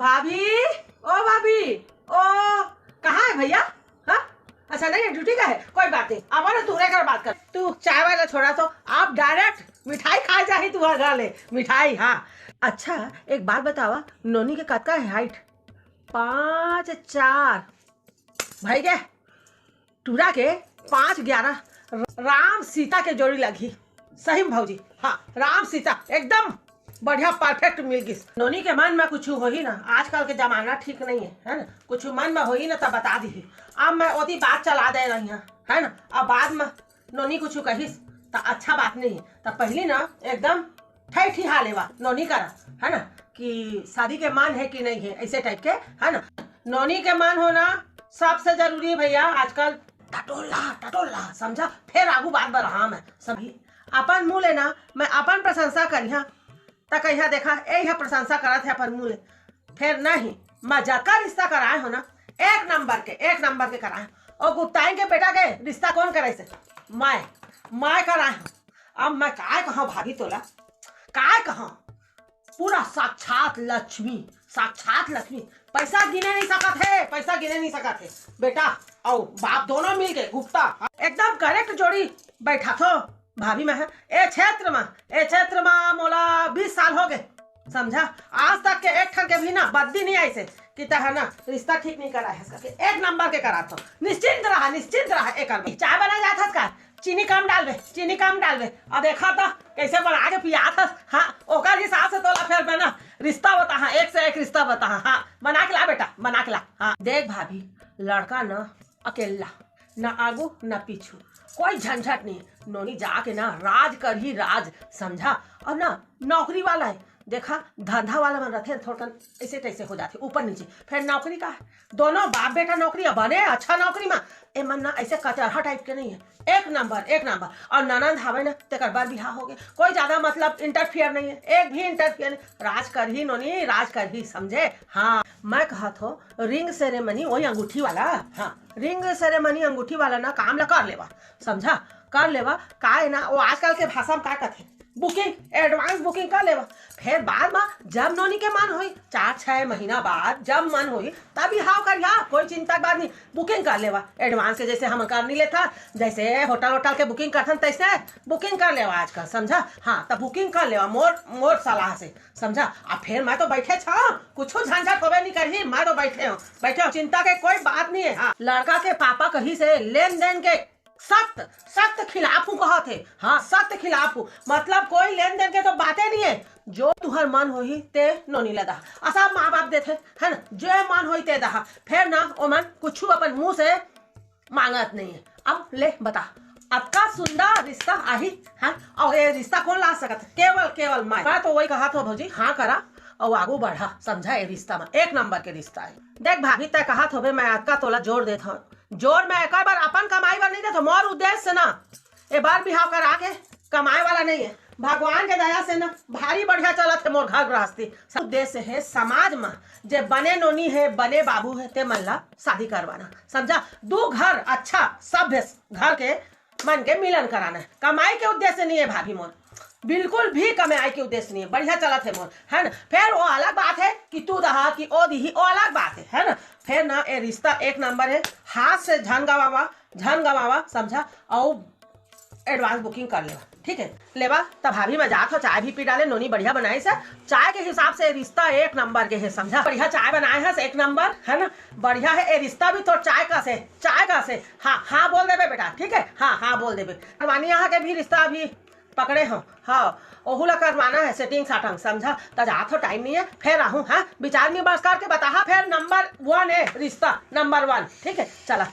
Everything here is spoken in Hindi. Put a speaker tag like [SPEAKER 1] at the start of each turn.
[SPEAKER 1] भाभी, ओ भाभी, ओ कहाँ है भैया? हाँ, अच्छा नहीं ड्यूटी का है, कोई बात नहीं। अब ना दूसरे का बात कर, तू चाय वाला छोड़ा तो आप डायरेक्ट मिठाई खा जा ही तुम्हारे घर ले मिठाई। हाँ अच्छा एक बात बतावा, नोनी के कद का है हाइट? 5'4" भाई के टूरा के 5'11" राम सीता के जोड़ी लगी। सही में भौजी, हाँ राम सीता एकदम बढ़िया परफेक्ट मिल गई। नोनी के मन में कुछ हो ही ना, आजकल के जमाना ठीक नहीं है ना, कुछ मन में हो ही ना तो बता दी। अब मैं ओती बात चला दे रही है ना, अब बाद में नोनी कुछ कहिस तो अच्छा बात नहीं है। तो पहली ना एकदम ठही हाल लेवा नोनी करा है ना, कि शादी के मान है कि नहीं है, ऐसे टाइप के है ना। नोनी के मान होना सबसे जरूरी है भैया आजकल। टटोला टटोला समझा, फिर आगू बात बढ़ा मैं सभी अपन मुँह लेना, मैं अपन प्रशंसा करिया तो कहिया देखा यही प्रशंसा करत है अपन मुँह, फिर नहीं मजाका रिश्ता कराए हो ना, एक नंबर के कराए। और गुप्ताइन के बेटा के रिश्ता कौन करे से? मैं कराए हूँ। अब मैं काय कहा भाभी तोला, काय कहा पूरा साक्षात लक्ष्मी पैसा गिने नहीं सकत है बेटा और बाप दोनों मिल के गुप्ता एकदम करेक्ट जोड़ी बैठा थो भाभी में है। ए क्षेत्र में मोला 20 साल हो गए समझा, आज तक के एक ठन के भी ना बद्दी नहीं आई से कि है ना रिश्ता ठीक नहीं करा है, एक नंबर के करा तो निश्चिंत रहा। एक चाय बना जाता का चीनी कम डालबे और देखा तो कैसे बना के पिया था। हाँ ओकर हिसाब से तोला फिर बना रिश्ता बता। हाँ एक से एक रिश्ता बता। हाँ बना के ला बेटा, बना के ला। हाँ देख भाभी, लड़का न अकेला, न आगू न पीछू, कोई झंझट नहीं। नोनी जाके ना राज कर ही राज समझा। और ना नौकरी वाला है, देखा धंधा वाला मन रहते थोड़ा ऐसे तैसे हो जाते ऊपर नीचे, फिर नौकरी का है, दोनों बाप बेटा नौकरी बने अच्छा नौकरी में। ए मन ना ऐसे कचरहा टाइप के नहीं है, एक नंबर। और ननंद हवे ना तेकर बार बिहार हो गए, कोई ज्यादा मतलब इंटरफियर नहीं है, एक भी इंटरफियर नहीं। राज कर ही नोनी, राज कर ही समझे। हाँ मैं कहा थो रिंग सेरेमनी वही अंगूठी वाला, हाँ रिंग सेरेमनी अंगूठी वाला ना काम ला कर लेवा समझा, कर लेवा का है ना। वो आजकल के भाषा में क्या कहते बुकिंग, एडवांस बुकिंग कर लेवा। फिर बाद में जब नोनी के मन हुई 4-6 महीना बाद जब मन हुई तभी हाव कर या कोई चिंता के बाद नहीं, बुकिंग कर लेवा एडवांस के। जैसे हम कर नहीं लेता, जैसे होटल के बुकिंग करथन तैसे बुकिंग कर लेवा आजकल समझा। हाँ तब बुकिंग कर लेवा मोर सलाह से समझा। अब फिर मैं तो बैठे छा, कुछ झंझट होवे नहीं करही, मैं तो बैठे हो, चिंता के कोई बात नहीं है। हाँ लड़का के पापा कही से लेन देन के सख्त खिलाफ हूँ कहा थे। हाँ सख्त खिलाफ हूँ, मतलब कोई लेन देन के तो बातें नहीं है। जो तुहर मन होही ते नोनी लदा, ऐसा माँ बाप देते है ना, जो मन होई ते दहा। फिर ना ओ मन कुछ अपन मुंह से मांगत नहीं है। अब ले बता आपका सुंदर रिश्ता आही है, और ये रिश्ता कौन ला सकत? केवल मैं तो वही कहा था भौजी, हाँ करा और आगू बढ़ा समझा। ये रिश्ता में एक नंबर के रिश्ता है। देख भाभी तय कहा तो मैं आपका तोला जोड़ देता, जोर में एक बार अपन कमाई वाला नहीं देता, मोर उद्देश्य से ना ए बार बिहाव करा के कमाए वाला नहीं है। भगवान के दया से ना भारी बढ़िया चलत है मोर घर गृहस्थी। उद्देश्य है समाज में जे बने नोनी है बने बाबू है ते मन ला शादी करवाना समझा। दो घर अच्छा सभ्य घर के मन के मिलन कराना है, कमाई के उद्देश्य नहीं है भाभी मोर, बिल्कुल भी कमाई के उद्देश्य नहीं है। बढ़िया चलत है मोर है ना। फिर वो अलग बात है कि तू दहा कि ओ दी, वो अलग बात है ना। फिर ना ये रिश्ता एक नंबर है, हाथ से झन गवावा समझा, और एडवांस बुकिंग कर लेवा ठीक है। लेवा तब भाभी में जात हो चाय भी पी डाले, नोनी बढ़िया बनाई से चाय के हिसाब से रिश्ता एक नंबर के है समझा। बढ़िया चाय बनाए है एक नंबर है ना, बढ़िया है। ये रिश्ता भी तो चाय का से हाँ बोल देबे बेटा ठीक है। हाँ बोल देबे। करवानी यहाँ के भी रिश्ता अभी पकड़े हो, हाँ ओहुला करवाना है सेटिंग साटंग समझा। तो जात हो टाइम नहीं है, फिर आहूँ हाँ विचार विमर्श करके बता। फिर नंबर 1 है रिश्ता, नंबर 1 ठीक है। चला।